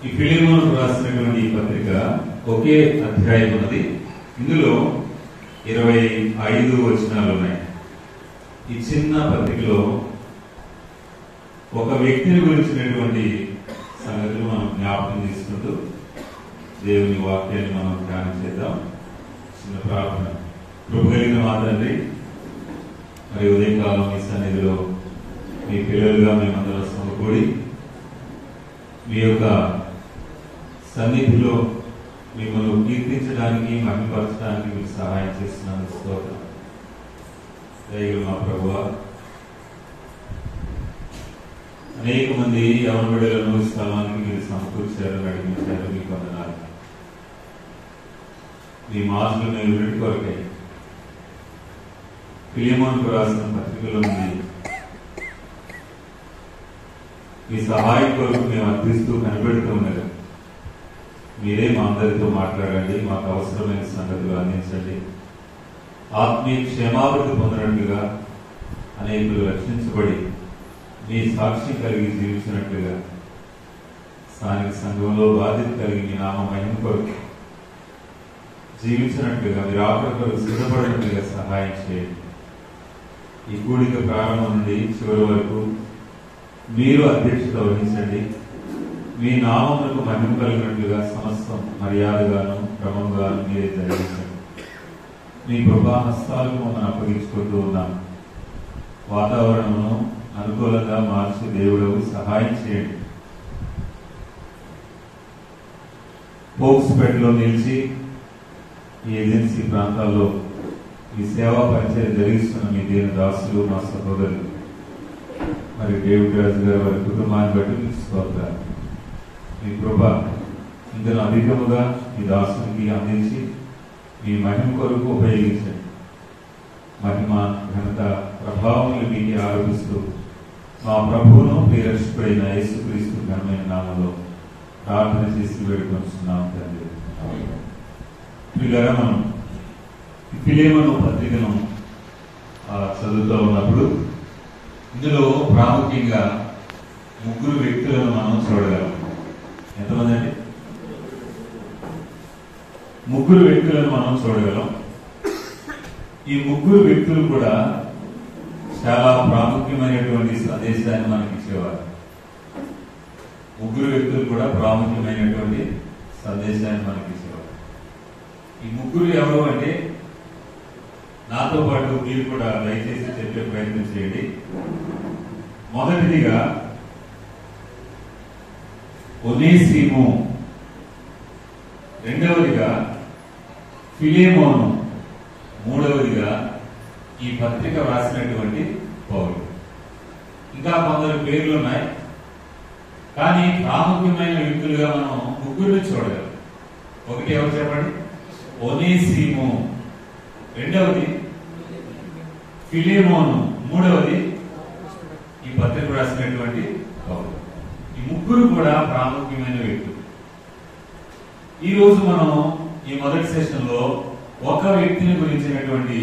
ఈ ఫిలిమోనుకు రాసినటువంటి ఈ పత్రిక ఒకే అధ్యాయం ఉన్నది. ఇందులో 25 వచనాలు ఉన్నాయి. ఈ చిన్న పత్రికలో ఒక వ్యక్తిని గురించినటువంటి సంగతులు మనం జ్ఞాపకం చేసుకుంటూ దేవుని వాక్యాన్ని మనం ధ్యానం చేద్దాం. చిన్న ప్రార్థన. కృప కలిగిన మా తండ్రి, మరి ఉదయకాలం మీ సన్నిధిలో మీ పిల్లలుగా మేమందరం సమకూడి మీ యొక్క సన్నిధిలో మిమ్మల్ని కీర్తించడానికి, మహిమపరచడానికి మీరు సహాయం చేస్తున్నాను. స్తోత్రం. దయగల మా ప్రభువా, అనేక మంది యవన బిడ్డలను స్థలానికి మీరు సమకూర్చారు, నడిపించారు. మీకు వందనాలు. మీ మాటలు మేము వినటి కొరకై ఫిలిమోనుకు రాసిన పత్రికలో ఉంది మీ సహాయం కొరకు మేము అర్థిస్తూ కనిపెడుతూ ఉన్నారు. మీరే మా అందరితో మాట్లాడండి, మాకు అవసరమైన సంగతులు అందించండి. ఆత్మీయ క్షేమాభివృద్ధి పొందినట్లుగా అనేకులు రక్షించబడి మీ సాక్ష్యం కలిగి జీవించినట్లుగా, స్థానిక సంఘంలో బాధ్యత కలిగి మీ నామ మహిమ కొరకు జీవించినట్లుగా, మీరు ఆకలి కొరకు సిద్ధపడినట్లుగా సహాయం చేయండి. ఈ కూడిక ప్రారంభం నుండి చివరి వరకు మీరు అధ్యక్షత వహించండి. మీ నామములకు మహిమ కలిగినట్లుగా సమస్తం మర్యాదగాను క్రమంగాను మీరే జరిగించండి. మీ కృపా హస్తాలకు మమ్మల్ని అప్పగించుకుంటూ ఉన్నాం. వాతావరణమును అనుకూలంగా మార్చి దేవుడు సహాయం చేయండి. పోక్స్పేటలో నిలిచి ఈ ఏజెన్సీ ప్రాంతాల్లో ఈ సేవా పరిచయం జరిగిస్తున్న మీ దేని దాసులు, మా సహోదరులు, మరి డేవిడ్ రాజు గారు వారి కుటుంబాన్ని బట్టి మీకు స్తోత్రాలు. మీ కృప ఇందులో అధికముగా మీ దాసునికి అందించి మీ మహిమ కొరకు ఉపయోగించండి. మహిమ, ఘనత, ప్రభావములు మీకే ఆరోపిస్తూ మా ప్రభువును ప్రియరక్షకుడైన యేసుక్రీస్తు ఘనమైన నామములో ప్రార్థన చేసి వేడుకొంటున్నాం తండ్రి. ప్రియులారా, మనం ఫిలిమోను పత్రికను చదువుతూ ఉన్నప్పుడు ఇందులో ప్రాముఖ్యంగా 3 వ్యక్తులను మనం చూడగలం. ఎంతమంది అండి? 3 వ్యక్తులను మనం చూడగలం. ఈ 3 వ్యక్తులు కూడా చాలా ప్రాముఖ్యమైనటువంటి సందేశాన్ని మనకి ఇచ్చేవారు. 3 వ్యక్తులు కూడా ప్రాముఖ్యమైనటువంటి సందేశాన్ని మనకి ఇచ్చేవారు. ఈ 3 ఎవరు అంటే, నాతో పాటు మీరు కూడా దయచేసి చెప్పే ప్రయత్నం చేయండి. మొదటిదిగా ఒనేసిము, రెండవదిగా ఫిలిమోను, మూడవదిగా ఈ పత్రిక రాసినటువంటి పౌలు. ఇంకా కొందరు పేర్లు ఉన్నాయి, కానీ ప్రాముఖ్యమైన వ్యక్తులుగా మనం 3 చూడగలం. ఒకటి ఎవరు చెప్పండి? ఒనేసిము, రెండవది ఫిలిమోను, మూడవది ఈ పత్రిక రాసినటువంటి పౌలు. ఈ 3 కూడా ప్రాముఖ్యమైన వ్యక్తులు. ఈ రోజు మనం ఈ మొదటి సెషన్ లో ఒక వ్యక్తిని గురించినటువంటి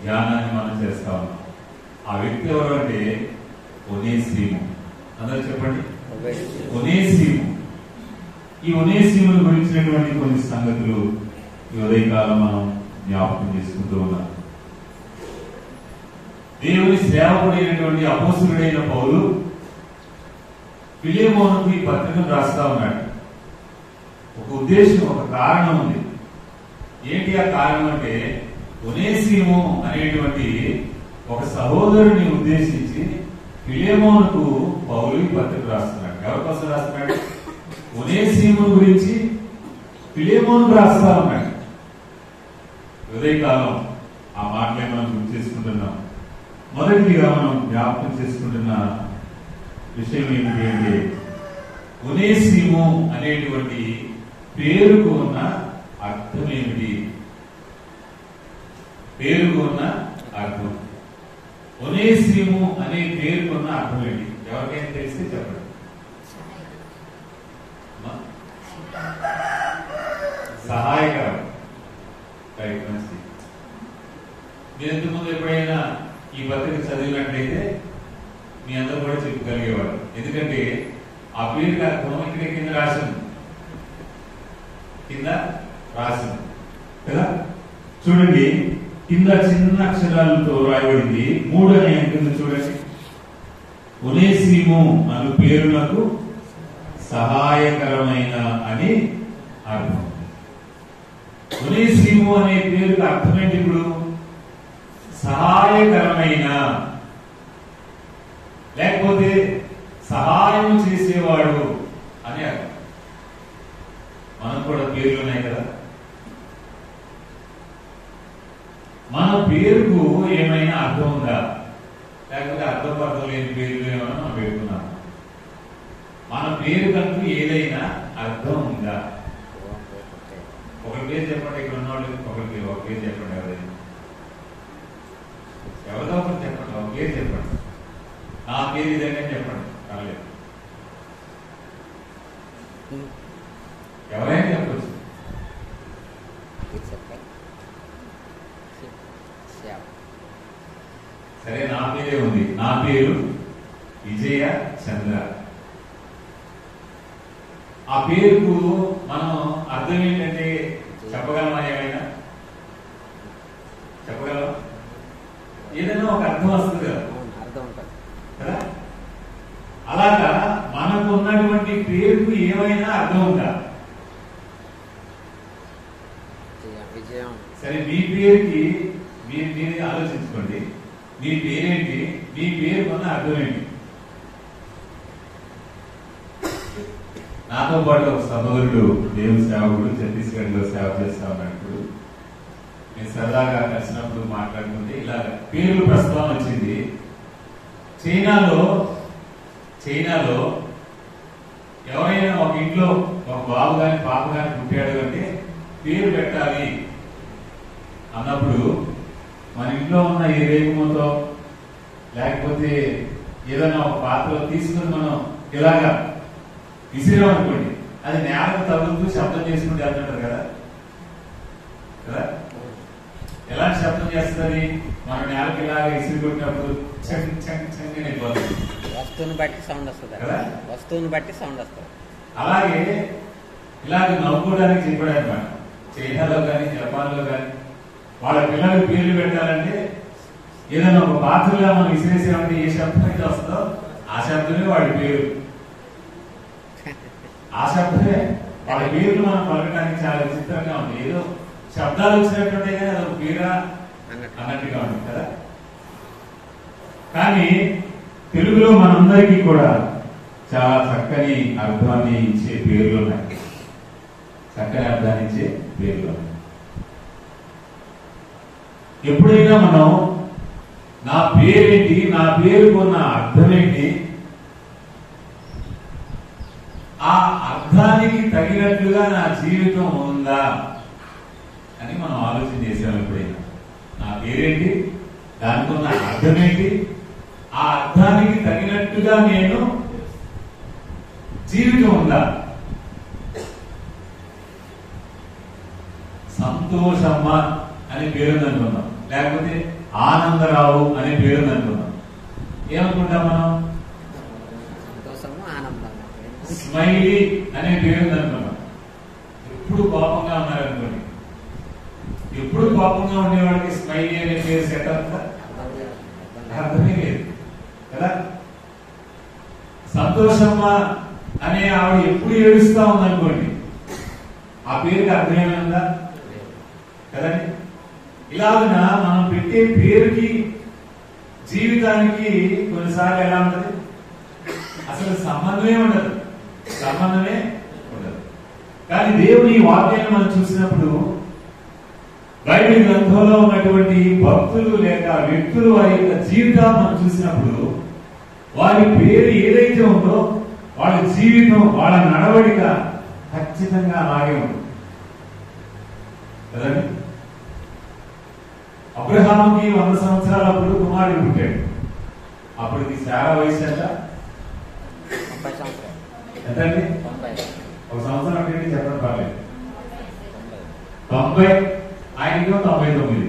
ధ్యానాన్ని మనం చేస్తా ఉన్నాం. ఆ వ్యక్తి ఎవరు అంటే ఒనేసిము. అందరూ చెప్పండి, ఒనేసిము. ఈ ఒనేసిమును గురించినటువంటి కొన్ని సంగతులు ఈ ఉదయకాలం మనం జ్ఞాపకం చేసుకుంటూ ఉన్నాం. దేవుని సేవకుడైనటువంటి అపోస్తలుడైన పౌలు ఫిలిమోనుకు ఈ పత్రికను రాస్తా ఉన్నాడు. ఒక ఉద్దేశం, ఒక కారణం ఉంది. ఏంటి ఆ కారణం అంటే, ఒనేసిము అనేటువంటి ఒక సహోదరుని ఉద్దేశించి ఫిలిమోనుకు పౌలు ఈ పత్రిక రాస్తున్నాడు. ఎవరి కోసం రాస్తున్నాడు? ఒనేసిము గురించి ఫిలిమోనుకు రాస్తా ఉన్నాడు. ఉదయకాలం ఆ మాటలే మనం గుర్తు చేసుకుంటున్నాం. మొదటిగా మనం జ్ఞాపకం చేసుకుంటున్న విషయం ఏమిటి అంటే, ఒనేసిము అనేటువంటి పేరుకు ఉన్న అర్థం ఏమిటి? పేరుకు ఉన్న అర్థం, ఒనేసిము అనే పేరుకు ఉన్న అర్థం ఏంటి? ఎవరికైనా తెలిస్తే చెప్పండి. సహాయకరం. రైట్, మంచి. మీరు ఇంతకుముందు ఎప్పుడైనా ఈ పత్రిక చదివినట్లయితే మీ అందరూ కూడా చెప్పగలిగేవారు. ఎందుకంటే ఆ పేరుకి అర్థం ఇక్కడ కింద రాసింది. కింద రాసింది కదా. చూడండి, కింద చిన్న అక్షరాలతో రాయబడింది 3 అనే కింద చూడండి. ఒనేసిము అను పేరునకు సహాయకరమైన అని అర్థం. ఒనేసిము అనే పేరుకు అర్థం ఏంటి? ఇప్పుడు సహాయకరమైన, లేకపోతే సహాయం చేసేవాడు అని అర్థం. మనకు కూడా పేర్లు ఉన్నాయి కదా. మన పేరుకు ఏమైనా అర్థం ఉందా? లేకపోతే అర్థం లేని పేర్లు ఏమైనా మనం పెట్టుకున్నాం? మన పేరుకంటూ ఏదైనా అర్థం ఉందా? ఒకరి పేరు చెప్పండి. ఇక్కడ ఉన్న వాళ్ళు ఒక పేరు చెప్పండి. ఎవరిదో ఒకరు చెప్పండి. ఒక పేరు చెప్పండి. నా పేరు ఇదేంటే చెప్పండి. రాలేదు, ఎవరైనా చెప్పచ్చు. సరే, నా పేరే ఉంది. నా పేరు విజయ చంద్ర. ఆ పేరుకు మనం అర్థం ఏంటంటే చెప్పగలమా? ఏమైనా చెప్పగలమా? ఏదైనా ఒక అర్థం వస్తుంది కదా. కదా, అలాగా మనకు ఉన్నటువంటి పేరుకు ఏమైనా అర్థం ఉందా? సరే, మీ పేరుకి మీరు ఆలోచించుకోండి. మీ పేరేంటి? మీ పేరు కొన్న అర్థం ఏంటి? నాతో పాటు ఒక సహోదరుడు, దేవుని సేవకుడు, ఛత్తీస్గఢ్ లో సేవ చేస్తా ఉన్నప్పుడు నేను సరదాగా కలిసినప్పుడు మాట్లాడుకుంటే ఇలా పేర్లు ప్రస్తావన వచ్చింది. చైనాలో ఎవరైనా ఒక ఇంట్లో ఒక బాబు గాని పాప గాని పుట్టాడు అంటే పేరు పెట్టాలి అన్నప్పుడు మన ఇంట్లో ఉన్న ఏ రేగుమతో లేకపోతే ఏదైనా ఒక పాత్రలో తీసుకుని మనం ఇలాగా విసిరాం అనుకోండి, అది నేలకు తగులుతూ శబ్దం చేసుకుంటూ వెళ్తుంటారు కదా. కదా, ఎలాంటి శబ్దం చేస్తుంది? మన నేలకు ఇలాగ ఇసిరి కొట్టినప్పుడు వస్తువుని బట్టి సౌండ్ వస్తుంది కదా. వస్తువుని బట్టి సౌండ్ వస్తుంది. అలాగే ఇలాగ నవ్వుకోవడానికి చెప్పాడు అనమాట. చైనాలో కానీ జపాన్లో కానీ వాళ్ళ పిల్లలకు పేర్లు పెట్టాలంటే ఏదైనా ఒక పాత్రగా మనం విసిరేసామంటే ఏ శబ్దం అయితే వస్తుందో ఆ శబ్దమే వాడి పేరు. ఆ శబ్దమే వాడి పేర్లు మనం పలకడానికి చాలా విచిత్రంగా ఉంది. ఏదో శబ్దాలు వచ్చినట్టుంటే కానీ అదొక పేరా అన్నట్టుగా ఉంది కదా. కానీ తెలుగులో మనందరికీ కూడా చాలా చక్కని అర్థాన్ని ఇచ్చే పేర్లు ఉన్నాయి. చక్కని అర్థాన్ని ఇచ్చే పేర్లు ఉన్నాయి. ఎప్పుడైనా మనం నా పేరేంటి, నా పేరుకున్న అర్థం ఏంటి, ఆ అర్థానికి తగినట్లుగా నా జీవితం ఉందా అని మనం ఆలోచన చేసాం. ఎప్పుడైనా నా పేరేంటి, దానికి ఉన్న అర్థం ఏంటి, ఆ అర్థానికి తగినట్టుగా నేను జీవితం ఉందా? సంతోషమ్మ అనే పేరుంది అనుకున్నాం, లేకపోతే ఆనందరావు అనే పేరుంది అనుకున్నాం. ఏమనుకుంటాం మనం? స్మైలీ అనే పేరుంది అనుకున్నాం. ఎప్పుడు కోపంగా ఉన్నారనుకోండి, ఎప్పుడు కోపంగా ఉండేవాడికి స్మైలీ అనే పేరు సెట్ అవుతుందా? అర్థమే లేదు కదా. సంతోషమ్మ అనే ఆవిడ ఎప్పుడు ఏడుస్తా ఉందనుకోండి, ఆ పేరుకి అర్థమేమైందా కదండి. ఇలాగన మనం పెట్టే పేరుకి జీవితానికి కొన్నిసార్లు ఎలా ఉంటది? అసలు సంబంధమే ఉండదు. కానీ దేవుని వాక్యాన్ని మనం చూసినప్పుడు, బైబిల్ గ్రంథంలో ఉన్నటువంటి భక్తులు లేక వ్యక్తులు వారి యొక్క జీవితాన్ని మనం చూసినప్పుడు, వారి పేరు ఏదైతే ఉందో వాళ్ళ జీవితం, వాళ్ళ నడవడిక ఖచ్చితంగా అలాగే ఉంది కదండి. అబ్రహాముకి 100 సంవత్సరాలప్పుడు కుమారుడు పుట్టాడు. అప్పటికి చాలా వయసు ఎంత? 30 సంవత్సరాలు. ఎంతండి? 1 సంవత్సరం అంటే చెప్పడం పర్లేదు. 90, ఆయనకి 99.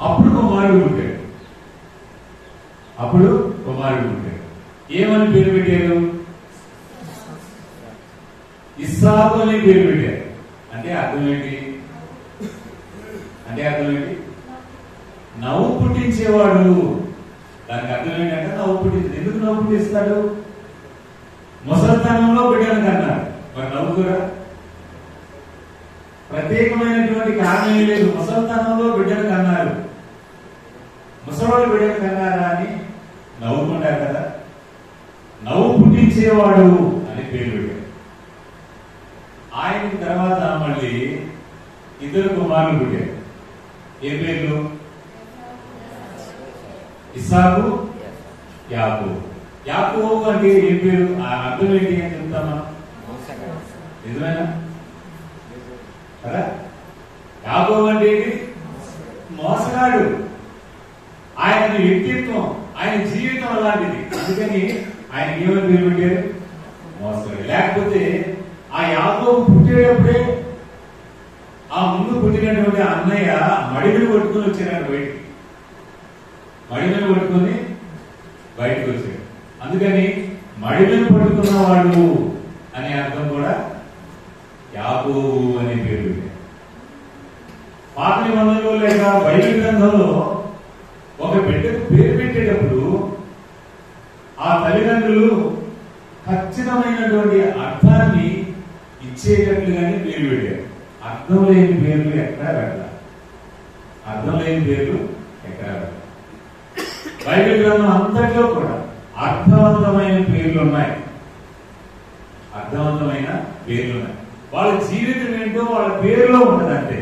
అప్పుడు కుమారుడు పుట్టాడు. ఏమని పేరు పెట్టారు? ఇస్సాకు అని పేరు పెట్టారు. అంటే అర్థం ఏంటి? నవ్వు పుట్టించేవాడు. దానికి అర్థం ఏంటంటే నవ్వు పుట్టించి. ఎందుకు నవ్వు పుట్టిస్తాడు? ముసల్తనంలో బిడ్డను కన్నారు. మరి నవ్వుకురా? ప్రత్యేకమైనటువంటి కారణం లేదు. ముసల్తనంలో బిడ్డను కన్నారు. ముసలోడు బిడ్డను కన్నారా అని నవ్వుకుంటారు కదా. నవ్వు పుట్టించేవాడు అని పేరు పెట్టారు. ఆయన తర్వాత మళ్ళీ ఇద్దరు కుమారులు పుట్టారు. ఏ పేర్లు? ఇస్సాకు, యాకోబు. యాకోబు అంటే ఏం పేరు? అర్థం ఏంటి అని చెప్తామా? నిజమేనా కదా? యాకోబు అంటే ఏంటి? మోసగాడు. ఆయన వ్యక్తిత్వం, ఆయన జీవితం అలాంటిది. అందుకని ఆయన ఏమని పేరు పెట్టారు? మోసగాడు. లేకపోతే ఆ యాకోబు పుట్టేటప్పుడే ఆ ముందు పుట్టినటువంటి అన్నయ్య మడిని పట్టుకుని వచ్చాడు బయటికి. మడిని పట్టుకుని బయటకు వచ్చాడు. అందుకని మడిని పట్టుకున్నవాడు అనే అర్థం కూడా యాకోబు అనే పేరు పెట్టారు. పాత నిబంధనలో లేక బైబిల్ గ్రంథంలో ఒక బిడ్డకు పేరు పెట్టేటప్పుడు ఆ తల్లిదండ్రులు ఖచ్చితమైనటువంటి అర్థాన్ని ఇచ్చేటట్లుగానే పేరు పెట్టారు. అర్థం లేని పేర్లు ఎక్కడా పెట్టాలి. బైబిల్ గ్రంథం అంతట్లో కూడా అర్థవంతమైన పేర్లు ఉన్నాయి. వాళ్ళ జీవితం ఏంటో వాళ్ళ పేరులో ఉండదు. అంతే,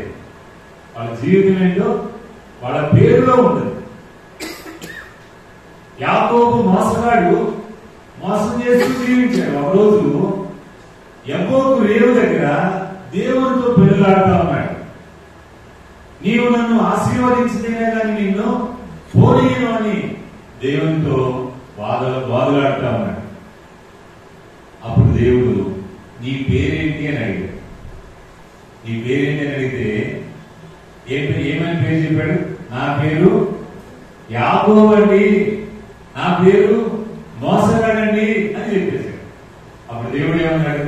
వాళ్ళ జీవితం ఏంటో వాళ్ళ పేరులో ఉండదు. యాకోబు మోసగాడు, మోసం చేస్తూ జీవించాడు. ఒకరోజు యబ్బోకు రేవు దగ్గర దేవునితో పెళ్ళాడుతా ఉన్నాడు. నీవు నన్ను ఆశీర్వదించితేనే కానీ నిన్ను పోనీయను అని దేవునితో వాదులాడుతా ఉన్నాడు. అప్పుడు దేవుడు నీ పేరేంటి అని అడిగాడు. నీ పేరేంటి అని అడిగితే ఏమని పేరు చెప్పాడు? నా పేరు యాకోబు అండి, నా పేరు మోసగాడండి అని చెప్పేశాడు. అప్పుడు దేవుడు ఏమన్నాడు?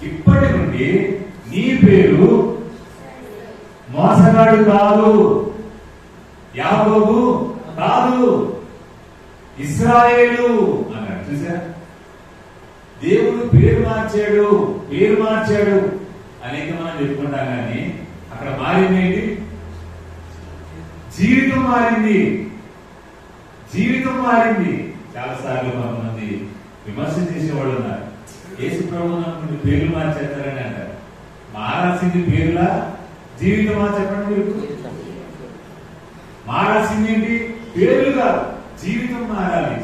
ఇప్పటి నుండి నీ పేరు మోసగాడు కాదు, యాకోబు కాదు, ఇశ్రాయేలు అన్నాడు. చూసారా? దేవుడు పేరు మార్చాడు అనేక మనం చెప్పుకుంటాం. కానీ అక్కడ మారింది ఏంటి? జీవితం మారింది. చాలా సార్లు కొంతమంది విమర్శ చేసేవాళ్ళు ఉన్నారు. యేసు ప్రభువును అనుకుంటే పేర్లు మార్చేస్తారని అంటారు. మారాల్సింది పేర్లా, జీవితమా? చెప్పండి మీరు. మారాల్సింది ఏంటి? పేర్లు కాదు, జీవితం మారాలి.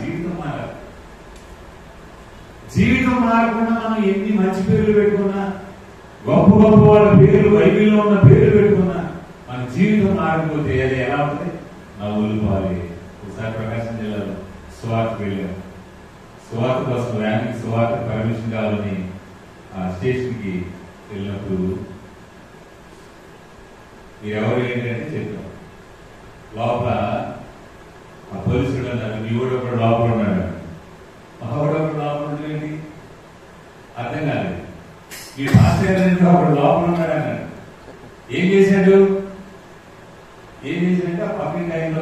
జీవితం మారకుండా మనం ఎన్ని మంచి పేర్లు పెట్టుకున్నా, గొప్ప వాళ్ళ పేర్లు, బైబిల్లో ఉన్న పేర్లు పెట్టుకున్నా, మన జీవితం మారకపోతే అది ఎలా ఉంటుంది? నవ్వులు పాలి. ఒకసారి ప్రకాశం జిల్లాలో సువార్తకు వెళ్ళాము. సువార్త కోసం వ్యాన్కి సువార్త పర్మిషన్ కావాలని స్టేషన్ కి వెళ్ళినప్పుడు మీరెవరు ఏంటంటే చెప్పాం. లోపల ఆ పోలీసుడు అన్నారు, మీ కూడా ఒకడు లోపల ఉన్నాడు. ఒకడు లోపల ఉండేది అర్థం కాలేదు. మీ మాస్టర్ ఒకడు లోపల ఉన్నాడు అన్నాడు. ఏం చేశాడంటే ఆ పక్కన టైంలో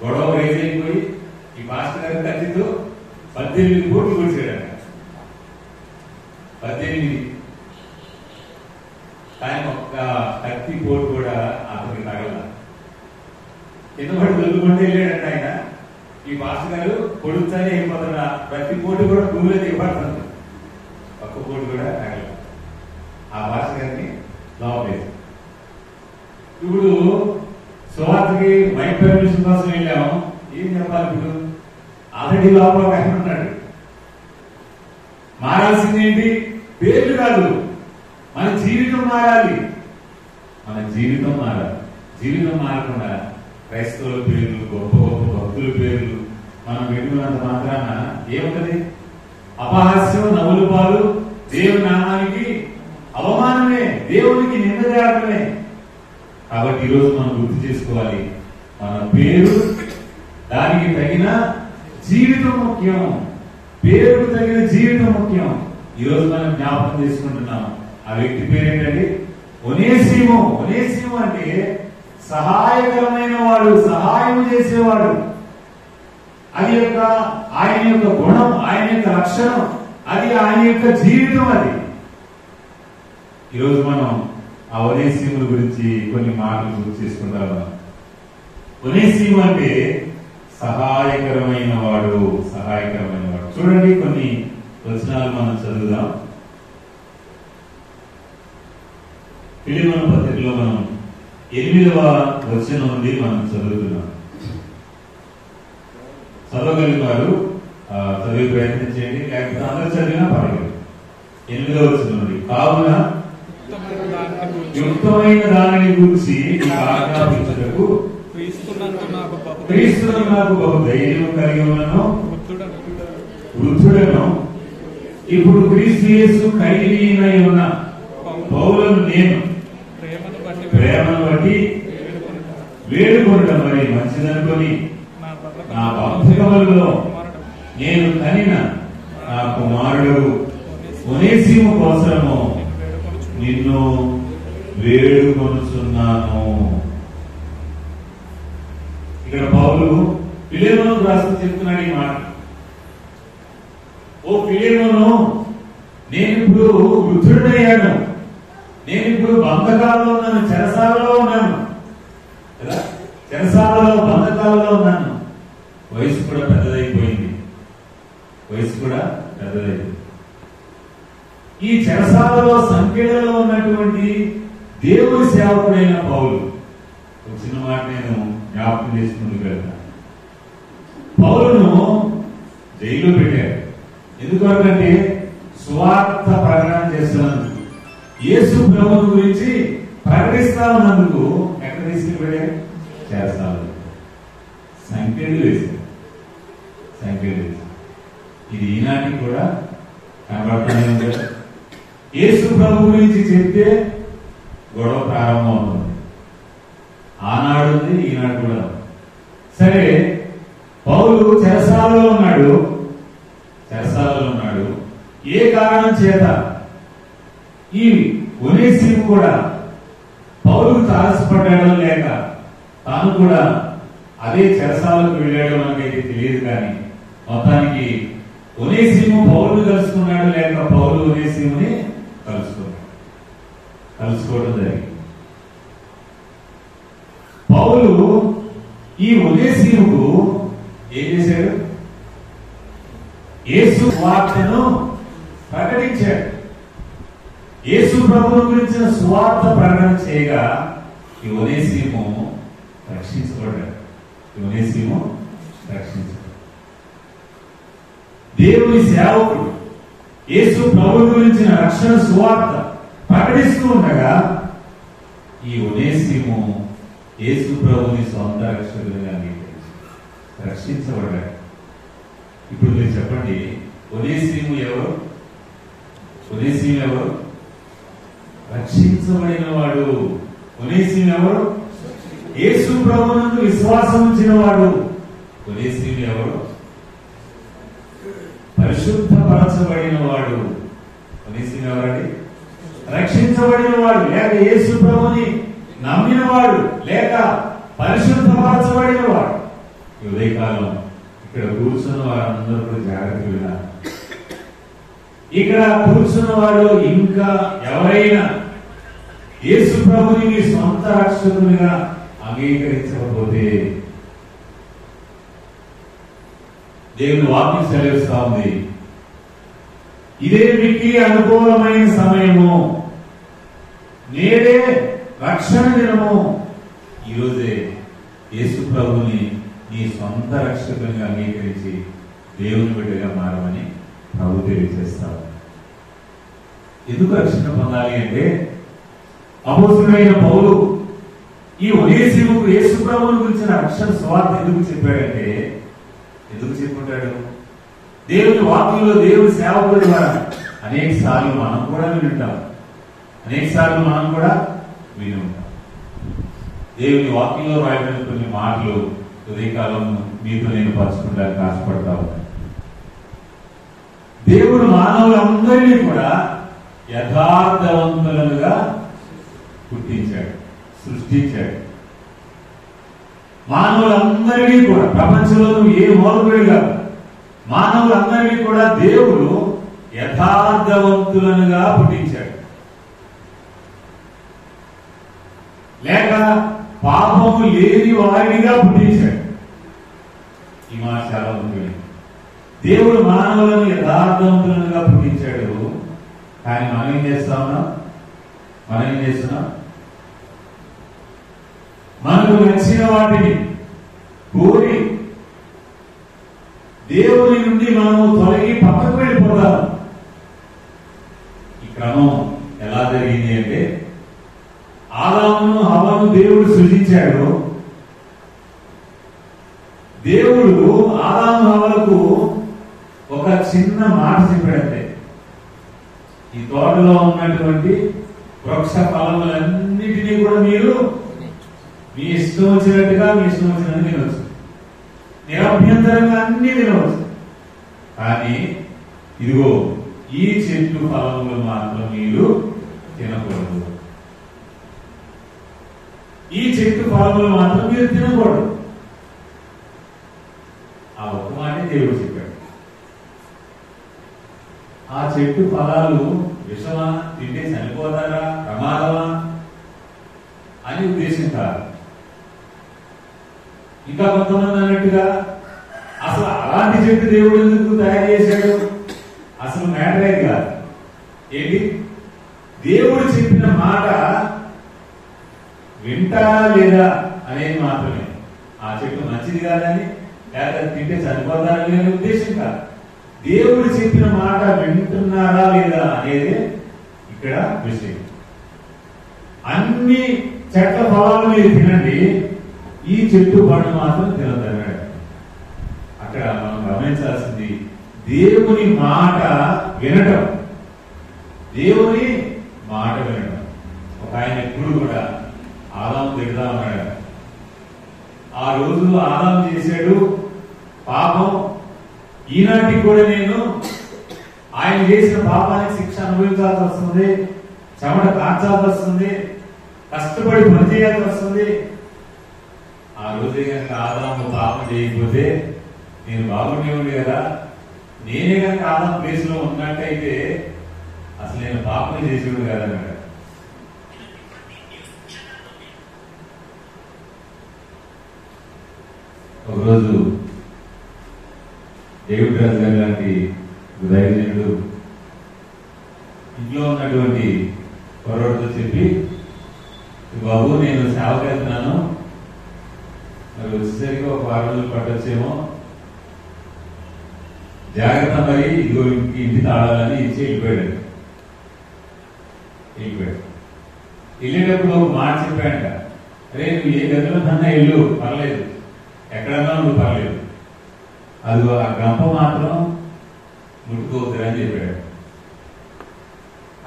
గొడవ రేజ్ అయిపోయి ఈ మాస్టర్ గారి కత్తితో 18 కోట్లు కొడిచాడు. 18. కానీ ఒక్క కత్తి పోటు కూడా అతనికి తగల. కింద పడి దొల్లుకుంటే వెళ్ళాడంట ఆయన. ఈ మాస్టర్ గారు పొడుగుతానే అయిపోతున్నా ప్రతి పోటు కూడా భూమిలో దిగబడుతుంది. ఒక్క పోటు కూడా తగల. ఆ మాస్టర్ గారిని లోపలేదు. ఇప్పుడు సువార్తకి మైక్ పర్మిషన్ కోసం వెళ్ళాము. ఏం చెప్పాలి ఇప్పుడు? ఆల్రెడీ లోపల ఆయన ఉన్నాడు. మారాల్సింది ఏంటి? పేర్లు కాదు, మన జీవితం మారాలి. జీవితం మారకుండా క్రైస్తవుల పేర్లు, గొప్ప భక్తుల పేర్లు మనం పెట్టుకున్నంత మాత్రాన ఏముంటది? అపహాస్యం, నవ్వులు పాలు, దేవుని నామానికి అవమానమే, దేవునికి నింద చేయడమే. కాబట్టి ఈరోజు మనం గుర్తు చేసుకోవాలి, మన పేరు దానికి తగిన జీవితం ముఖ్యం. పేరుకు తగిన జీవితం ముఖ్యం. ఈరోజు మనం జ్ఞాపకం చేసుకుంటున్నాం. ఆ వ్యక్తి పేరేంటండి? ఒనేసిము. ఒనేసిము అంటే సహాయకరమైన వాడు, సహాయం చేసేవాడు. అది ఆయన యొక్క గుణం, ఆయన యొక్క లక్షణం, అది ఆయన యొక్క జీవితం. అది ఈరోజు మనం ఆ ఒనేసిముల గురించి కొన్ని మాటలు గుర్తు చేసుకుంటాం. ఒనేసిము అంటే సహాయకరమైన వాడు, సహాయకరమైన వాడు. చూడండి, కొన్ని వచనాలు మనం చదువుదాం. ఫిలిమోన పత్రికలో మనం 8వ వచనం నుండి మనం చదువుతున్నాం. చదవగలిగిన వారు చదివే ప్రయత్నం చేయండి, లేకపోతే అందరూ చదివినా పర్లేదు. 8వ వచనం నుండి, కావున యుక్తమైన దానిని గురించి ఆజ్ఞాపించుటకు క్రీస్తునందు నాకు బహు ధైర్యం కలిగి ఉన్నాను, వృద్ధుడను. ఇప్పుడు క్రీస్తు యేసు ఖైదీనై ఉన్న పౌలను నేను ప్రేమను బట్టి వేడుకొనడం మరి మంచిదనుకొని నా బంధకములలో నేను కనిన నా కుమారుడు ఒనేసిము కోసము నిన్ను వేడుకొనుచున్నాను. ఇక్కడ పౌలు ఫిలేమోనుకు రాస్తూ చెప్తున్నాడు ఈ మాట. ఓ ఫిలేమోను, నేను ఇప్పుడు వృద్ధుడయ్యాను, నేను ఇప్పుడు బంధకాలలో ఉన్నాను, చెరసాలలో ఉన్నాను కదా, చెరసాలలో బంధకాలలో ఉన్నాను. వయసు కూడా పెద్దదైపోయింది, వయసు కూడా పెద్దదైపోయింది. ఈ చెరసాలలో సంఖ్యలో ఉన్నటువంటి దేవుని సేవకుడైన పౌలు, ఒక చిన్న మాట నేను జ్ఞాపకం చేసుకుంటూ వెళ్తాను. పౌలును జైల్లో పెట్టారు. ఎందుకంటే సువార్త ప్రకటన చేస్తున్నందుకు, యేసు ప్రభువుని గురించి ప్రకటిస్తా ఉన్నందుకు ఎక్కడ తీసుకెళ్ళి చేస్తారు, సంఖ్యలు వేశారు, సంఖ్యలు వేశారు. ఇది ఈనాటికి కూడా కనబడుతూనే ఉంది. యేసు ప్రభు గురించి చెప్తే గొడవ ప్రారంభమవుతుంది. ఆనాడు ఉంది, ఈనాడు కూడా. సరే, పౌలు చెరసాలలో ఉన్నాడు, చెరసాలలో ఉన్నాడు. ఏ కారణం చేత ఈ ఒనేసిము కూడా పౌలుకు తారసపడ్డాడో లేక తాను కూడా అదే చెరసాలకు వెళ్ళాడో మనకైతే తెలియదు. కానీ మొత్తానికి ఒనేసిము పౌలును కలుసుకున్నాడు, లేక పౌలు ఒనేసిముని కలుసుకోవడం జరిగింది. పౌలు ఈ ఒనేసిముకు ఏం చేశాడు? యేసు వార్తను ప్రకటించాడు. యేసు ప్రభువు గురించిన సువార్త ప్రకటన చేయగా ఈ ఒనేసిము రక్షించబడ్డాడు. ఒనేసిము రక్షించబడ్డాడు. దేవుని సేవకుడు యేసు ప్రభువు గురించిన రక్షణ సువార్త ప్రకటిస్తూ ఉండగా ఈ ఒనేసిము యేసు ప్రభుని సొంత రక్షకుడిగా రక్షించబడ్డాడు. ఇప్పుడు మీరు చెప్పండి, ఒనేసిము ఎవరు? ఒనేసిము ఎవరు? రక్షించబడిన వాడు. ఒనేసిము ఎవరు? యేసు ప్రభువునందు విశ్వాసం ఉంచిన వాడు. ఒనేసిము ఎవరు? పరిశుద్ధపరచబడిన వాడు. ఒనేసిము ఎవరండి? రక్షించబడిన వాడు, లేక యేసు ప్రభుని నమ్మిన వాడు, లేక పరిశుద్ధపరచబడిన వాడు. ఈ ఉదయకాలం ఇక్కడ కూర్చున్న వారందరూ కూడా జాగ్రత్త వినాలి. ఇక్కడ కూర్చున్న వారు ఇంకా ఎవరైనా యేసు ప్రభుని మీ సొంత రక్షకునిగా అంగీకరించకపోతే దేవుని వాక్యం సెలవిస్తా ఉంది, ఇదే మీకు అనుకూలమైన సమయము, నేడే రక్షణ దినము. ఈరోజే యేసు ప్రభుని నీ సొంత రక్షకునిగా అంగీకరించి దేవుని బిడ్డగా మారమని ప్రభు తెలియజేస్తాడు. ఎందుకు రక్షణ పొందాలి అంటే, అపోస్తలుడైన పౌలు ఈ ఒనేసిముకు యేసు ప్రభువుని గురించిన రక్షణ సువార్త ఎందుకు చెప్పాడంటే, ఎందుకు చెప్పుకుంటాడు? దేవుని వాక్యంలో దేవుని సేవకుల ద్వారా అనేక సార్లు మనం కూడా వింటాం, అనేక సార్లు మనం కూడా విని ఉంటాం. దేవుని వాక్యంలో రాయబడిన కొన్ని మాటలు ఉదయకాలం మీతో నేను పంచుకుంటానికి ఆశపడతా ఉన్నాను. దేవుడు మానవులందరినీ కూడా యథార్థవంతులుగా పుట్టించాడు, సృష్టించాడు. మానవులందరికీ కూడా, ప్రపంచంలో నువ్వు ఏ మూలకుడు కాదు, మానవులందరికీ కూడా దేవుడు యథార్థవంతులుగా పుట్టించాడు. లేక పాపము లేని వాడిగా పుట్టించాడు. ఈ మాట చాలా ముఖ్యమైనది. దేవుడు మానవులను యథార్థవంతులుగా పుట్టించాడు. కానీ మనం ఏం చేస్తా ఉన్నాం? మనకు నచ్చిన వాటిని కోరి దేవుని నుండి మనము తొలగి పక్కకు వెళ్ళిపోతాం. ఈ క్రమం ఎలా జరిగింది అంటే, ఆదామును హవ్వను దేవుడు సృజించాడు. దేవుడు ఆదాము హవ్వలకు ఒక చిన్న మాట చెప్పాడంటే, ఈ తోటలో ఉన్నటువంటి వృక్ష ఫలములన్నిటినీ కూడా మీరు మీ ఇష్టం వచ్చినట్టుగా మీ ఇష్టం వచ్చినట్టు తినవచ్చు, నిరభ్యంతరంగా అన్ని తినవచ్చు. కానీ ఇదిగో ఈ చెట్టు ఫలములు మాత్రం మీరు తినకూడదు, ఈ చెట్టు ఫలములు మాత్రం మీరు తినకూడదు. ఆ ఒక్క మాట దేవుడు చెప్పాడు. ఆ చెట్టు ఫలాలు విషమా, తింటే చనిపోతారా, ప్రమాదమా అని ఉద్దేశం కాదు. ఇంకా కొంతమంది అన్నట్టుగా అసలు అలాంటి చెట్టు దేవుడు ఎందుకు తయారు చేశాడు, అసలు మ్యాటరే కాదు. ఏంటి? దేవుడు చెప్పిన మాట వింటారా లేదా అనేది మాత్రమే. ఆ చెట్టు మంచిది కాదని, లేదా తింటే చనిపోతారని అనే ఉద్దేశం కాదు. దేవుడు చెప్పిన మాట వింటున్నారా లేదా అనేది ఇక్కడ విషయం. అన్ని చెట్ల ఫలాలు మీరు తినండి, ఈ చెట్టు పండు మాత్రం తినదన్నాడు. అక్కడ మనం గమనించాల్సింది దేవుని మాట వినటం. దేవుని మాట వినటం. ఒక ఆయన ఎప్పుడు కూడా ఆదాము తిడతా ఉన్నాడు. ఆ రోజు ఆదాము చేశాడు పాపం, ఈనాటికి కూడా నేను ఆయన చేసిన పాపానికి శిక్ష అనుభవించాల్సి వస్తుంది, చెమట కార్చాల్సి వస్తుంది, కష్టపడి పనిచేయాల్సి వస్తుంది. ఆ రోజే కనుక ఆదాము పాపం చేయకపోతే నేను బాగుండేవాడు కదా, నేనే కనుక ఆదాము ప్లేస్ లో ఉన్నట్టయితే అసలు నేను పాపం చేసేవాడు కదన్నాడు. ఒకరోజు డేవిడ్ రాజు గారు లాంటి దైవజనుడు ఇంట్లో ఉన్నటువంటి కుర్రోడితో చెప్పి, బాబు నేను సేవకు వెళ్తున్నాను, మరి వచ్చేసరికి ఒక 6 రోజులు పట్టొచ్చేమో, జాగ్రత్త, మరి ఇదిగో ఇంటి తాళాలని ఇచ్చి వెళ్ళిపోయాడు. వెళ్ళేటప్పుడు ఒక మాట చెప్పాడంట, అరే నువ్వు ఏ గదిలో కన్నా వెళ్ళు, పర్లేదు, ఎక్కడన్నా నువ్వు పర్లేదు, అది ఆ గంప మాత్రం ముట్టుకోవద్దని చెప్పాడు.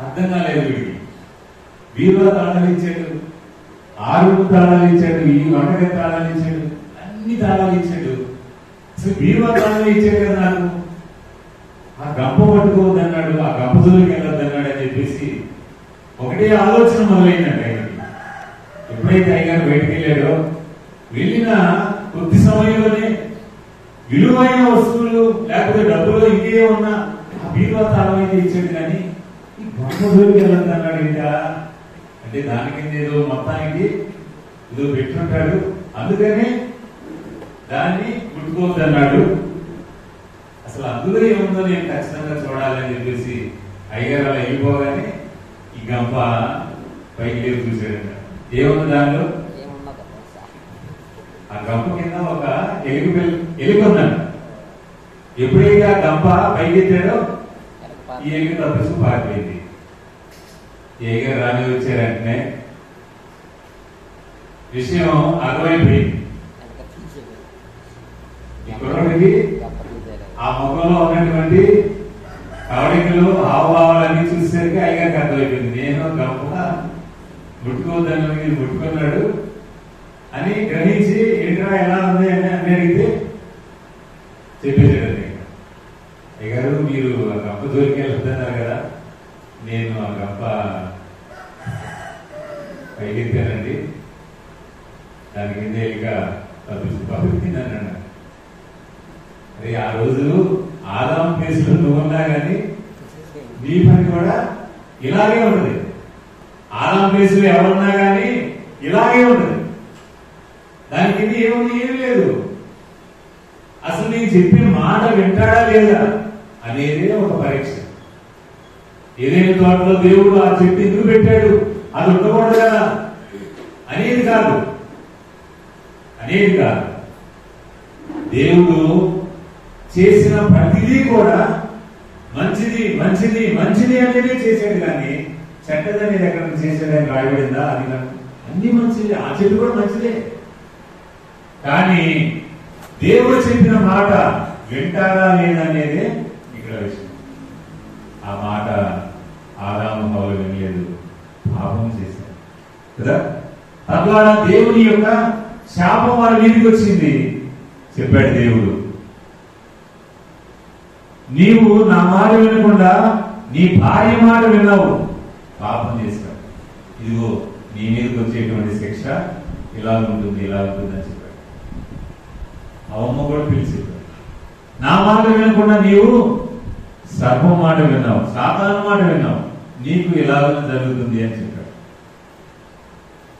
అర్థం కాలేదు వీడికి. బీరువా తాళాలు ఇచ్చాడు, 6 తాళాలు ఇచ్చాడు, ఈ వంటగది తాళాలు ఇచ్చాడు, అన్ని తాళాలు ఇచ్చాడు. అసలు బీరువా తాళాలు ఇచ్చాడు కదా నాకు, ఆ గంప పట్టుకోవద్దు అన్నాడు, ఆ గంప జోలికి వెళ్ళొద్దు అన్నాడు అని చెప్పేసి ఒకటే ఆలోచన మొదలైందండి ఆయనకి. ఎప్పుడైతే అయ్యగారు బయటికి వెళ్ళాడో, వెళ్ళిన కొద్ది సమయంలోనే విలువైన వస్తువులు లేకపోతే డబ్బులు ఇంకే ఉన్నా ఆ బీరువా తాళం అయితే ఇచ్చాడు, కానీ ఈ గంప జోలికి వెళ్ళొద్దు అన్నాడు. ఇంకా అంటే దాని కింద ఏదో మొత్తానికి ఏదో పెట్టుంటాడు, అందుకనే దాన్ని ముట్టుకోవద్దు అన్నాడు. అసలు అందులో ఏముందో నేను ఖచ్చితంగా చూడాలని చెప్పేసి అయ్యగారు అలా వెళ్ళిపోగానే ఈ గంప పైకి లేవు చూశాడంట. ఏముంది దానిలో? ఆ గంప కింద ఒక ఎలుక ఉందంట. ఎప్పుడైతే ఆ గంప పైకి ఎత్తాడో ఈ ఎలుక తప్పించుకు పారిపోయింది. ఏగారు రాని వచ్చారంటే విషయం అర్థమైపోయింది. ఈ కుర్రోడికి ఆ ముఖంలో ఉన్నటువంటి కవళికలు హావభావాలన్నీ చూసేసరికి అయ్యగారికి అర్థమైపోయింది, నేను గంప ముట్టుకోవద్దని ముట్టుకున్నాడు అని గ్రహించి ఏంట్రా ఎలా ఉంది అని అడిగితే చెప్పేసాడు. అయ్యగారు మీరు గంప జోలికి వెళ్తున్నారు కదా, నేను ఆ గంప పైకెత్తానండి, దాని కింద ఇక తిన్నాను. అరే ఆ రోజు ఆదాం ప్లేస్లో నువ్వు ఉన్నా కానీ నీ పని కూడా ఇలాగే ఉంటుంది. ఆదాం ప్లేస్లో ఎవరున్నా కానీ ఇలాగే ఉంటుంది. దానికి ఏమి లేదు. అసలు నేను చెప్పిన మాట వింటాడా లేదా అనేది ఒక పరీక్ష. ఏదైనా తోటలో దేవుడు ఆ చెట్టు ఎందుకు పెట్టాడు, అది ఉండకూడదు కదా అనేది కాదు. దేవుడు చేసిన ప్రతిదీ కూడా మంచిది మంచిది మంచిది అనేది చేశాడు, కానీ చెడ్డదనేది ఎక్కడ చేశాడని రాయబడిందా? అది అన్ని మంచిది. ఆ చెట్టు కూడా మంచిదే. కానీ దేవుడు చెప్పిన మాట వింటారా లేదనేదే ఇక్కడ విషయం. ఆ మాట ఆదాము హవ్వలు వినలేదు, పాపం చేశారు కదా. తద్వారా దేవుని యొక్క శాపం వారి మీదకి వచ్చింది. చెప్పాడు దేవుడు, నీవు నా మాట వినకుండా నీ భార్య మాట విన్నావు, పాపం చేశావు. ఇదిగో నీ మీదకి వచ్చేటువంటి శిక్ష ఇలా ఉంటుంది ఇలా ఉంటుంది అని చెప్పాడు. అమ్మ కూడా పిలిచి, నా మాట వినకుండా నీవు సర్పం మాట విన్నావు, సాతాను మాట విన్నావు, నీకు ఇలా జరుగుతుంది అని చెప్పాడు.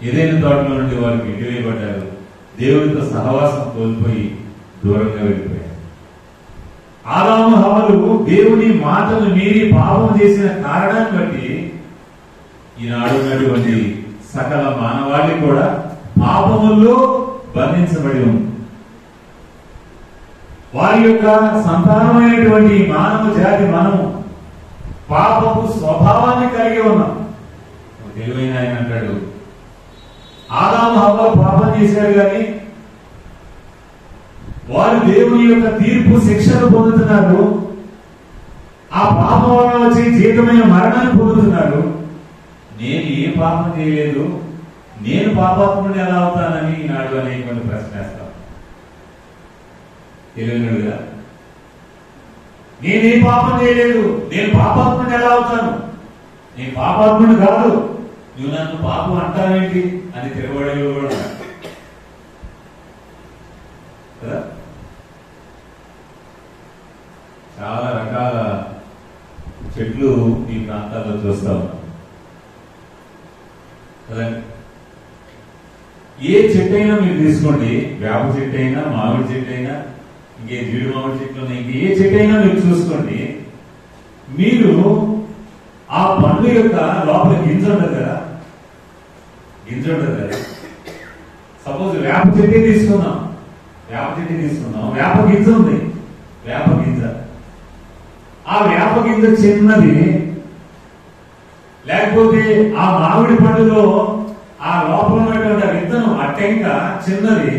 ఏదైనా తోటలో నుండి వారికి ఇటువేయబడ్డారు. దేవుడితో సహవాసం కోల్పోయి దూరంగా వెళ్ళిపోయారు. ఆదాము హవ్వలు దేవుని మాటలు మీరి పాపం చేసిన కారణాన్ని బట్టి ఈనాడు ఉన్నటువంటి సకల మానవాళి కూడా పాపముల్లో బంధించబడి ఉంది. వారి యొక్క సంతానమైనటువంటి మానవ జాతి మనము పాపపు స్వభావాన్ని కలిగి ఉన్నాం. తెలివైన ఆయన అంటాడు, ఆదాము హవ్వలు పాపం చేశారు కానీ వారు దేవుని యొక్క తీర్పు శిక్షను పొందుతున్నారు. ఆ పాపం వల్ల వచ్చే జీవితమైన మరణాన్ని పొందుతున్నారు. నేను ఏ పాపం చేయలేదు, నేను పాపాత్ముడిని ఎలా అవుతానని ఈనాడు అనేటువంటి ప్రశ్న వేస్తాను. తెలియదు కదా, నేనే పాపం చేయలేదు, నేను పాపాత్ముడిని ఎలా అవుతాను? నేను పాపాత్ముడిని కాదు, నువ్వు నన్ను పాపం అంటావేంటి అని తిరగబడేవి కూడా కదా. చాలా రకాల చెట్లు ఈ ప్రాంతాల్లో చూస్తా ఉన్నాం కదా. ఏ చెట్టు అయినా మీరు తీసుకోండి, వేప చెట్టు అయినా, మామిడి చెట్టు అయినా, ఇంకే జీడి మామిడి చెట్లు ఉన్నాయి, ఇంకే ఏ చెట్టు అయినా మీరు చూసుకోండి, మీరు ఆ పండు యొక్క లోపల గింజ ఉండదు కదా, సపోజ్ వేప చెట్టు తీసుకుందాం, వేప గింజ ఉంది, ఆ వేప గింజ చిన్నది, లేకపోతే ఆ మామిడి పండులో ఆ లోపల ఉన్నటువంటి విత్తనం ఆ టెంక చిన్నది.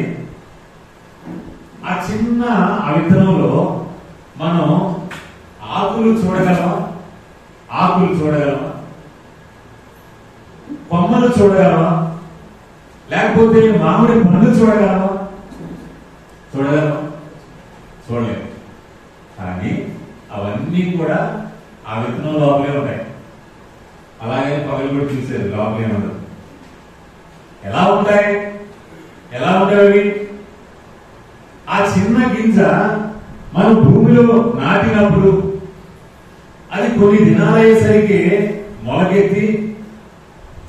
ఆ చిన్న ఆ విత్తనంలో మనం ఆకులు చూడగలమా? కొమ్మలు చూడగలమా? లేకపోతే మామిడి పండు చూడగలమా? చూడలేము. కానీ అవన్నీ కూడా ఆ విత్తనం లోపలే ఉంటాయి. అలాగే పగలు కూడా చూసేది లోపలే ఉండదు. ఎలా ఉంటాయి అవి? ఆ చిన్న గింజ మనం భూమిలో నాటినప్పుడు అది కొన్ని దినాలయ్యేసరికి మొలకెత్తి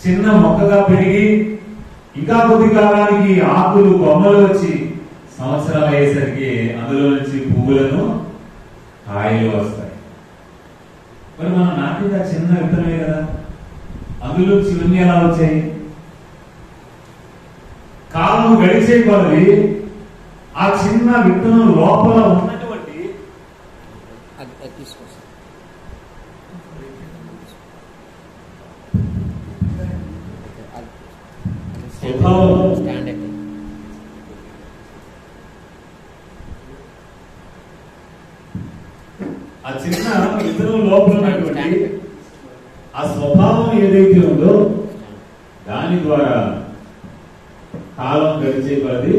చిన్న మొక్కగా పెరిగి ఇంకా కొద్ది కాలానికి ఆకులు కొమ్మలు వచ్చి సంవత్సరాలు అయ్యేసరికి అందులో నుంచి పువ్వులను కాయలు వస్తాయి. మరి మనం నాటిన చిన్న విత్తనమే కదా, అందులో చివన్నీ ఎలా వచ్చాయి? కాలం గడిచే కొలది ఆ చిన్న విత్తనం లోపల ఉన్నటువంటి ఆ చిన్న విత్తనం లోపల ఉన్నటువంటి ఆ స్వభావం ఏదైతే ఉందో దాని ద్వారా కాలం గడిచే కొలది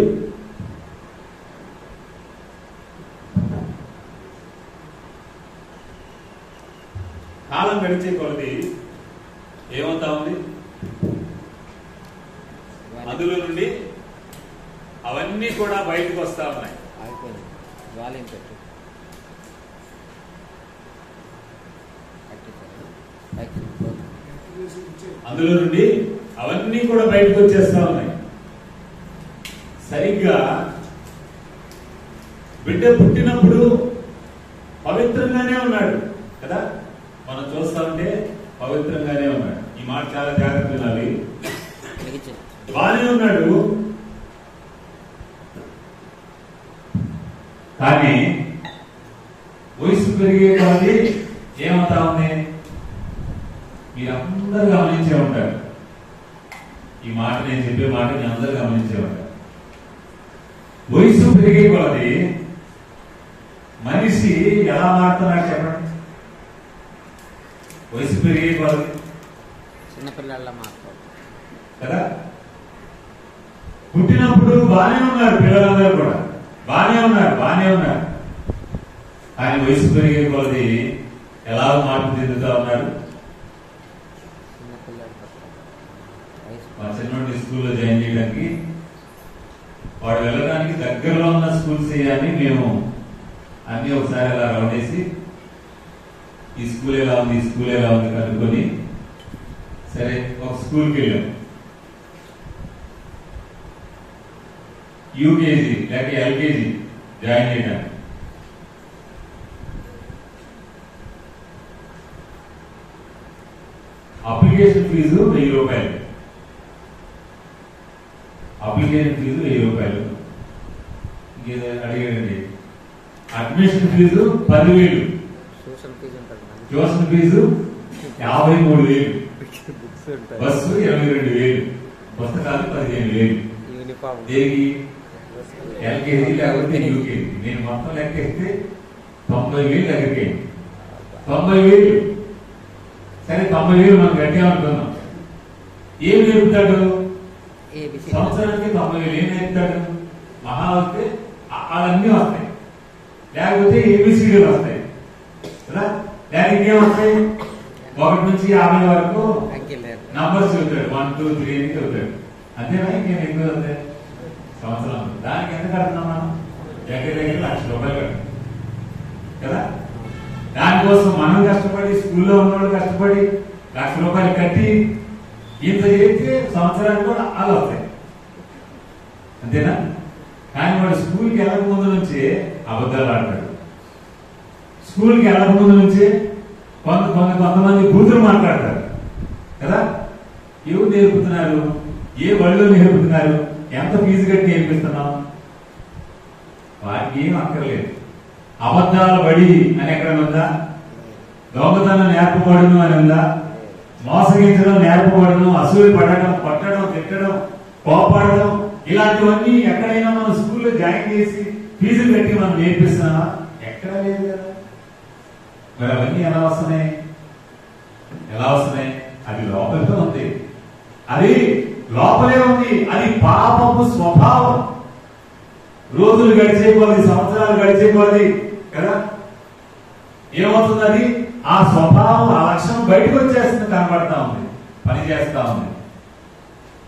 కాలం గడిచే కొలది ఏమవుతా ఉంది, అందులో నుండి అవన్నీ కూడా బయటకు వస్తా ఉన్నాయి. అందులో నుండి అవన్నీ కూడా బయటకు వచ్చేస్తా ఉన్నాయి. సరిగ్గా బిడ్డ పుట్టినప్పుడు పవిత్రంగానే ఉన్నాడు కదా, మనం చూస్తా ఉంటే పవిత్రంగానే ఉన్నాడు. ఈ మాట చాలా జాగ్రత్త వినాలి. బాగానే ఉన్నాడు, కానీ వయసు పెరిగే కొద్ది ఏమవుతా ఉంది, మీరందరూ గమనించే ఉంటారు. ఈ మాట నేను చెప్పే మాట మీ అందరూ గమనించే ఉంటారు. వయసు పెరిగే కొద్ది మనిషి ఎలా మారుతున్నాడు చెప్పండి. వయసు పెరిగే కొద్ది చిన్నపిల్లల మాట్లాడు కదా. పుట్టినప్పుడు బాగానే ఉన్నారు, పిల్లలందరూ కూడా బాగానే ఉన్నారు. కానీ వయసు పెరిగే కొద్ది ఎలా మార్పు చెందుతా ఉన్నారు. మా చిన్నోడి స్కూల్లో జాయిన్ చేయడానికి వాడు వెళ్ళడానికి దగ్గరలో ఉన్న స్కూల్స్ వేయాలని మేము అన్ని ఒకసారి అలా రౌండ్ వేసి ఈ స్కూల్ ఎలా ఉంది కనుక్కొని సరే ఒక స్కూల్కి వెళ్ళాం. యూకేజీ లేక ఎల్కేజీ జాయిన్ చేయడానికి. అప్లికేషన్ ఫీజు 1000 రూపాయలు. ఇంకేదో అడిగాడండి. Admission fee 10,000. Tuition fee 53,000. Bus 22,000. పుస్తకాలు 15,000. దేనికి? ఎల్కేజీ లేకపోతే యూకేజీ. నేను మొత్తం లెక్కేస్తే 90,000 దగ్గరికి. 90,000. సరే 90,000 మనం కట్టామనుకున్నాం. ఏం నేర్పుతాడు? సంవత్సరానికి 90,000 ఏం నేర్పుతాడు? మహా వస్తే అవన్నీ వస్తాయి, లేకపోతే ఏబిసిడీలు వస్తాయి కదా. దానికి ఏమొస్తాయి? 1 నుంచి 50 వరకు నంబర్స్ చెబుతాడు. 1, 2, 3 అని చెబుతాడు. అంతేనా? ఇంకేం ఎక్కువ వస్తాయి సంవత్సరం. దానికి ఎంత కడుతున్నాం మనం? దగ్గర ₹1,00,000 కడుతున్నాం కదా. దానికోసం మనం కష్టపడి, స్కూల్లో ఉన్నవాళ్ళు కష్టపడి ₹1,00,000 కట్టి ఇంత చేస్తే సంవత్సరానికి కూడా అలా వస్తాయి. అంతేనా? కానీ వాడు స్కూల్కి వెళ్ళక ముందు నుంచే అబద్ధాలు ఆడతాడు. స్కూల్కి వెళ్ళక ముందు నుంచే కొంతమంది బూతులు మాట్లాడతారు కదా. ఎవరు నేర్పుతున్నారు? ఏ బడిలో నేర్పుతున్నారు? ఎంత ఫీజు కట్టి నేర్పిస్తున్నాం? వాటికి ఏం అక్కర్లేదు. అబద్ధాల బడి అని ఎక్కడైనా ఉందా? దొంగతనం నేర్పబడును అని ఉందా? మోసగించడం నేర్పబడును, అసూలు పడడం, కొట్టడం, తిట్టడం, కోపడడం, ఇలాంటివన్నీ ఎక్కడైనా మనం స్కూల్లో జాయిన్ చేసి ఫీజులు కట్టి మనం నేర్పిస్తున్నామా? ఎక్కడా లేదు కదా. మరి అవన్నీ ఎలా వస్తున్నాయి? అది లోపలే ఉంది. అది పాపపు స్వభావం. రోజులు గడిచేపోది, సంవత్సరాలు గడిచేపోది కదా. ఏమవుతుంది? అది ఆ స్వభావం, ఆ లక్షణం బయటకు వచ్చేస్తుంది, కనబడతా ఉంది, పనిచేస్తా ఉంది.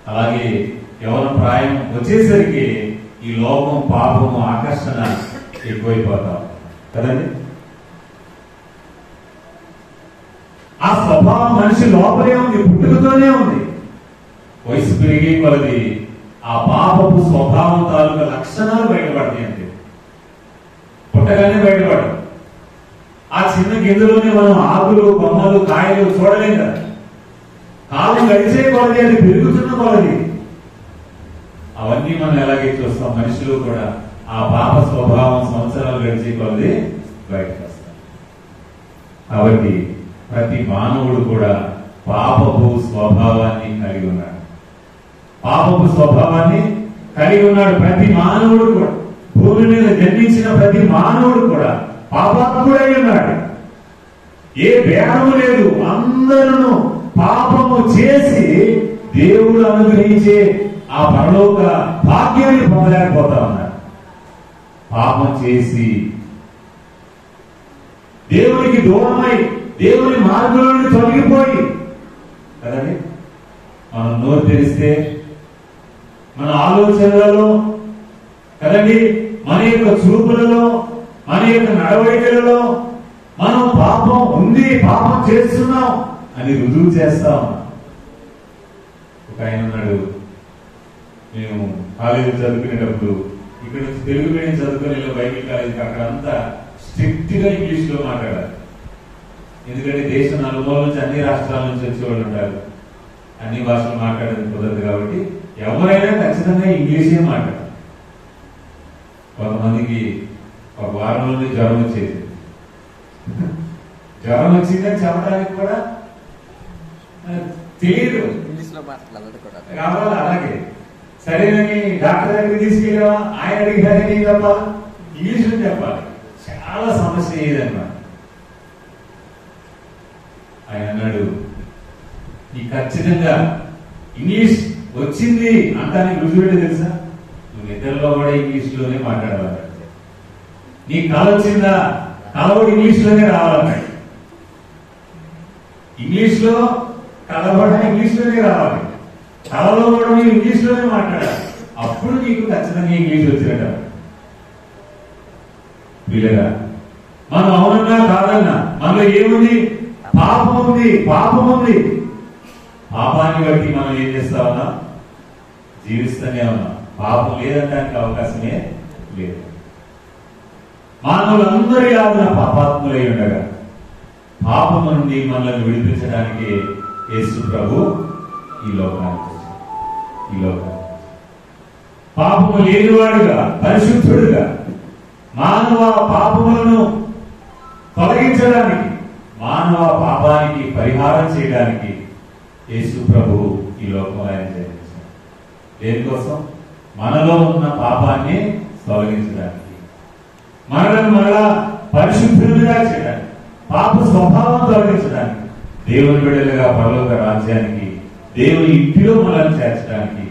అలాగే యవ్వన ప్రాయం వచ్చేసరికి ఈ లోకం, పాపము, ఆకర్షణ ఎక్కువైపోతాం కదండి. ఆ స్వభావం మనిషి లోపలే ఉంది, పుట్టుకతోనే ఉంది. వయసు పెరిగే కొలది ఆ పాపపు స్వభావం తాలూకా లక్షణాలు బయటపడతాయి. అంతే, పుట్టగానే బయటపడదు. ఆ చిన్న గింజలోనే మనం ఆకులు, కొమ్మలు, కాయలు చూడలేం కదా. కాలం గడిచే కొలది, అది పెరుగుతున్న కొలది అవన్నీ మనం ఎలాగే చూస్తాం. మనుషులు కూడా ఆ పాప స్వభావం సంవత్సరాలు గడిచే కొలది బయటకు వస్తాం. కాబట్టి ప్రతి మానవుడు కూడా పాపపు స్వభావాన్ని కలిగి ఉన్నాడు. ప్రతి మానవుడు కూడా, భూమి మీద జన్మించిన ప్రతి మానవుడు కూడా పాపాత్ముడై ఉన్నాడు. ఏ భేదము లేదు. అందరూ పాపము చేసి దేవుడు అనుగ్రహించే ఆ పరలోక భాగ్యాన్ని పొందలేకపోతా ఉన్నారు. పాపం చేసి దేవునికి దూరమై దేవుని మార్గంలో నుండి తొలగిపోయి కదండి, మనం నోరు తెరిస్తే మన ఆలోచనలలో కదండి, మన యొక్క చూపులలో, మన యొక్క నడవడికలలో మనం పాపం ఉంది, పాపం చేస్తున్నాం అని రుజువు చేస్తా ఉన్నాం. ఒక ఆయన ఉన్నాడు, మేము కాలేజీ చదువుకునేటప్పుడు ఇక్కడ నుంచి తెలుగు మీడియం చదువుకునే బైబిల్ కాలేజీకి అక్కడ అంతా స్ట్రిక్ట్ గా ఇంగ్లీష్ లో మాట్లాడాలి. ఎందుకంటే దేశం నలుమూల నుంచి అన్ని రాష్ట్రాల నుంచి వచ్చే వాళ్ళు ఉంటారు, అన్ని భాషలు మాట్లాడేది కుదరదు కాబట్టి ఎవరైనా ఖచ్చితంగా ఇంగ్లీషే మాట్లాడాలి. కొంతమందికి ఒక వారం నుండి జ్వరం వచ్చేది, జ్వరం వచ్చిందని చెప్పడానికి కూడా తెలియదు, ఇంగ్లీష్ లో మాట్లాడాలి కూడా కావాలి. అలాగే సరేనని డాక్టర్ దగ్గరికి తీసుకెళ్ళావా, ఆయన అడిగారని ఏం చెప్పాలి, ఇంగ్లీష్ లో చెప్పాలి. చాలా సమస్య ఏదన్నమాట. ఆయన అన్నాడు, ఈ ఖచ్చితంగా ఇంగ్లీష్ వచ్చింది అంటానికి రుజువు తెలుసా, నువ్వు నిద్రలో కూడా ఇంగ్లీష్ లోనే మాట్లాడాలి. నీ కళ వచ్చిందా, కళ కూడా ఇంగ్లీష్ లోనే రావాలన్నాడు. ఇంగ్లీష్ లో కళ కూడా ఇంగ్లీష్ లోనే రావాలి, కళలో కూడా మీరు ఇంగ్లీష్ లోనే మాట్లాడాలి. అప్పుడు నీకు ఖచ్చితంగా ఇంగ్లీష్ వచ్చినట్టు. వీళ్ళగా మనం అవునన్నా కాదన్నా మనలో ఏముంది, పాపం ఉంది, పాపం ఉంది. పాపాన్ని బట్టి మనం ఏం చేస్తా ఉన్నాం, జీవిస్తూనే ఉన్నాం. పాపం లేదనడానికి అవకాశమే లేదు. మానవులందరి లాగా పాపాత్ములై ఉండగా పాపము నుండి మనల్ని విడిపించడానికి యేసు ప్రభు ఈ లోకానికి వచ్చాడు. ఈ లోకానికి పాపము లేనివాడుగా, పరిశుద్ధుడుగా, మానవ పాపములను తొలగించడానికి, మానవ పాపానికి పరిహారం చేయడానికి యేసు ప్రభు ఈ లోకంలో ఆయన జన్మించాడు. దేనికోసం? మనలో ఉన్న పాపాన్ని తొలగించడానికి, మనలను మరలా పరిశుద్ధులుగా చేయడానికి, పాప స్వభావం తొలగించడానికి, దేవుని బిడ్డలుగా పరలోక రాజ్యానికి, దేవుని ఇంటిలో మనల్ని చేర్చడానికి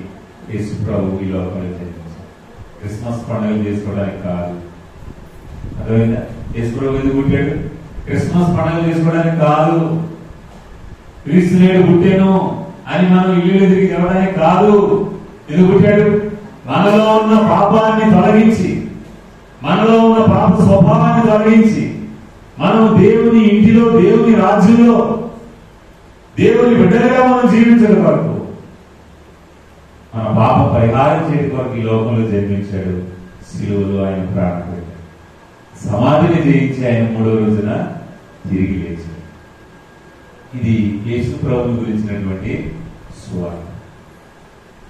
యేసు ప్రభు ఈ లోకంలో జన్మించాడు. క్రిస్మస్ పండుగలు చేసుకోవడానికి కాదు. అర్థమైందా? యేసు ప్రభు ఎందుకు పుట్టాడు? క్రిస్మస్ పండుగలు చేసుకోవడానికి కాదు. క్రీస్తు నేడు పుట్టాను అని మనం ఇల్లు తిరిగి తెలవడానికి కాదు. ఎందుకు పుట్టాడు? మనలో ఉన్న పాపాన్ని తొలగించి, మనలో ఉన్న పాప స్వభావాన్ని తొలగించి, మనం దేవుని ఇంటిలో, దేవుని రాజ్యంలో, దేవుని బిడ్డలుగా మనం జీవించడం వరకు, మన పాప పరిహారం చేయడం వరకు ఈ లోకంలో జన్మించాడు. శిలువలో ఆయన ప్రాణం పెట్టాడు. సమాధిని జయించి ఆయన 3వ రోజున తిరిగి లేచాడు. ఇది యేసు ప్రభువుని గురించినటువంటి సువార్త.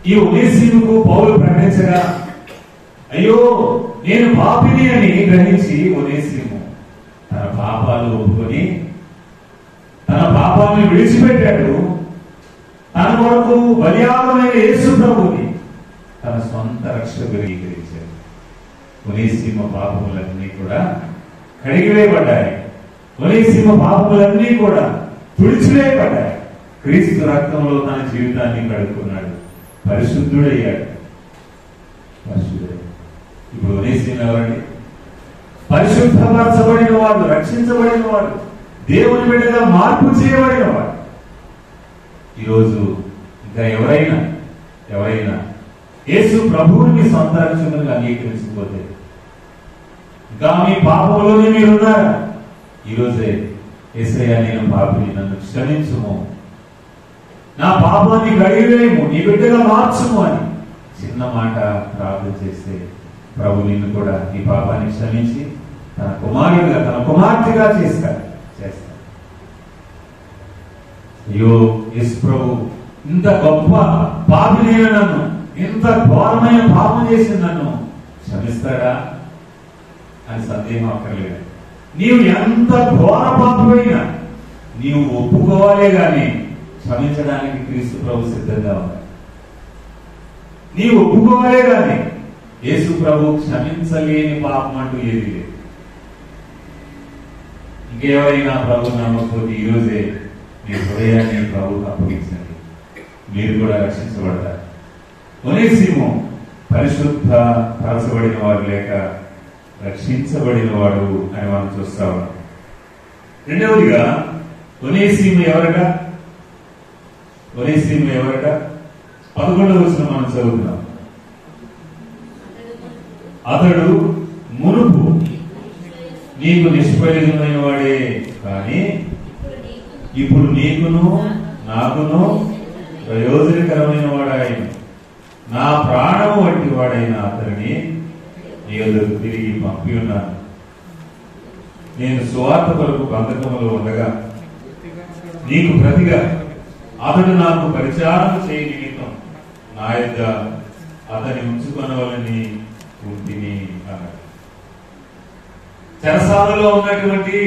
ఈ ఒనేసిముకు పౌలు ప్రకటించగా, అయ్యో నేను పాపిని అని గ్రహించి ఒనేసిము తన పాపాలు ఒప్పుకొని తన పాపాలను విడిచిపెట్టాడు. తన కొరకు బలియాగమైన యేసు ప్రభువుని తన సొంత రక్షకుడిగా అంగీకరించాడు. ఒనేసిమ పాపములన్నీ కూడా కడిగివేయబడ్డాయి. ఒనేసిమ పాపములన్నీ కూడా తుడిచివేయబడ్డాయి. క్రీస్తు రక్తంలో తన జీవితాన్ని కడుక్కున్నాడు, పరిశుద్ధుడయ్యాడు. పరిశుద్ధుడయ్యాడు. ఇప్పుడు ఒనేసిమ ఎవరండి? పరిశుద్ధపరచబడిన వాడు, రక్షించబడిన వాడు, దేవుని బిడ్డగా మార్పు చేయబడిన వాడు. ఈరోజు ఇంకా ఎవరైనా యేసు ప్రభువుని సొంత రక్షకునిగా అంగీకరించకపోతే, ఇంకా మీ పాపంలోనే మీరున్నారా? ఈరోజే యేసయ్యా నేను పాపిని, నన్ను క్షమించుము, నా పాపాన్ని కడిగివేయము, నీ బిడ్డగా మార్చుము అని చిన్న మాట ప్రార్థన చేస్తే ప్రభు నిన్ను కూడా నీ పాపాన్ని క్షమించి తన కుమారుడిగా, తన కుమార్తెగా చేస్తాడు. అయ్యో యేసు ప్రభు ఇంత గొప్ప పాపినైన నన్ను, ఇంత ఘోరమైన పాపం చేసిన నన్ను క్షమిస్తాడా అని సందేహం అక్కర్లేదు. నీవు ఎంత ఘోర పాపమైనా నీవు ఒప్పుకోవాలే గాని క్షమించడానికి క్రీస్తు ప్రభు సిద్ధంగా ఉన్నాడు. నీవు ఒప్పుకోవాలే గాని యేసు ప్రభు క్షమించలేని పాపం అంటూ ఏది లేదు. ఇంకెవరైనా ప్రభు నమ్మకపోతే ఈరోజే మీ హృదయాన్ని ప్రభువుకు అప్పగించండి, మీరు కూడా రక్షించబడతారు. ఒనేసిము పరిశుద్ధ పరచబడిన వాడు లేక రక్షించబడిన వాడు అని మనం చూస్తా ఉన్నాం. రెండవదిగా ఒనేసిము ఎవరట? ఒనేసిము ఎవరట? 11వ వచనం మనం చదువుతున్నాం. అతడు మునుపు నీకు నిష్ప్రయోజనమైన వాడే, కానీ ఇప్పుడు నీకును నాకును ప్రయోజనకరమైన వాడాయన. నా ప్రాణము వంటి వాడైన అతడిని నీ వద్దకు తిరిగి పంపి ఉన్నాను. నేను సువార్త కొరకు బంధకములో ఉండగా నీకు ప్రతిగా అతడు నాకు పరిచారం చేయ నిమిత్తం నా యొద్ద అతని ఉంచుకొనవలని ఉంటిని అన్నాడు. చెరసాలలో ఉన్నటువంటి